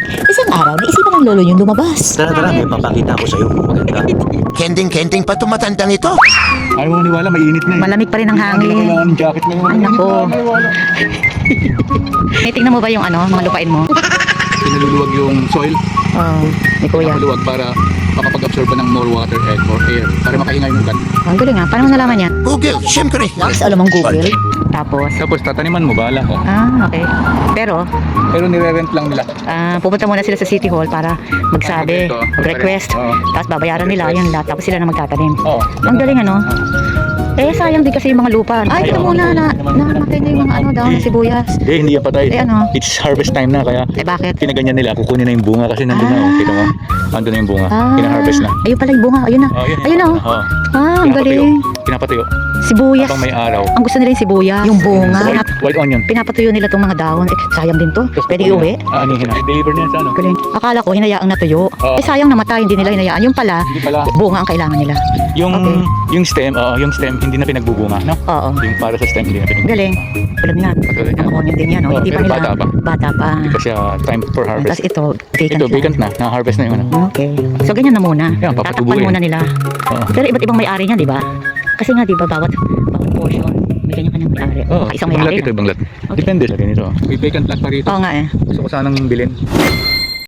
Isang araw, naisipan ng lolo niyong lumabas. Tara, may papakita ko sa'yo. Maganda. Kending-kending pa tumatandang ito. Ayaw mo maniwala, mainit na eh. Malamig pa rin ang hangin. Kailangan ng jacket ngayon. Ay, nako. May tingnan mo ba yung mga lupain mo? Pinaluluwag yung soil. Oh, ni kuya. Pinaluluwag para makapag-absorb pa ng more water and more air. Para makahinga yung ugat. Ang galing nga. Paano mo nalaman niya? Google, syempre. Lakas alam ang Google. Tapos, Tapos tataniman mo, bahala ka. okay. Pero, Pero nire-rent lang nila. pupunta muna sila sa City Hall para magsabi, Ito, mag-request. oo. Tapos babayaran nila yung lahat. Tapos sila na magtatanim. Oo. Ang galing sayang din kasi yung mga lupa. Ay, ito muna namatay na yung mga daw na sibuyas. Hindi yan patay. ano? It's harvest time na, kaya Bakit? pinaganyan nila. Kukunin na yung bunga kasi nandun na. Kita mo? Nandun na yung bunga. Pina-harvest na. Ayun pala yung bunga. Ayun na. Ayun na. Oo. Ang galing. Pinapatuyo. Sibuyas. Habang may araw. Ang gusto nila yung sibuyas. Yung bunga. White onion. Pinapatuyo nila itong mga dahon. Sayang din to. Pwede iuwi. Aanihin na. Deliver niya sa ano? Galing. Akala ko hinayaang natuyo. Oo. Sayang namatay. Hindi nila hinayaan. Yung pala, Hindi pala. bunga ang kailangan nila. Yung Okay. yung stem hindi na pinagbubunga, no? Oo. Yung para sa stem hindi na pinagbubunga. Galing. Tulad nga. Tulad niya. Ang onion din yan. Oo, Hindi pa pero nila. bata pa. Bata pa. Hindi pa siya time for Tapos harvest. ito, vacant. Ito, vacant na. Na-harvest na yung ano. Okay. So, ganyan na muna. Yan, papatubuin. Tatakpan muna nila. Oo. Pero iba't ibang may-ari niya, di ba? Kasi nga, di ba, bawat portion, may kanya-kanyang may-ari. Oo, Isang ibang lot may-ari. ito, ibang lot. Depende sa ganito. May vacant lot pa rito. Oo nga eh. Gusto ko sanang bilhin.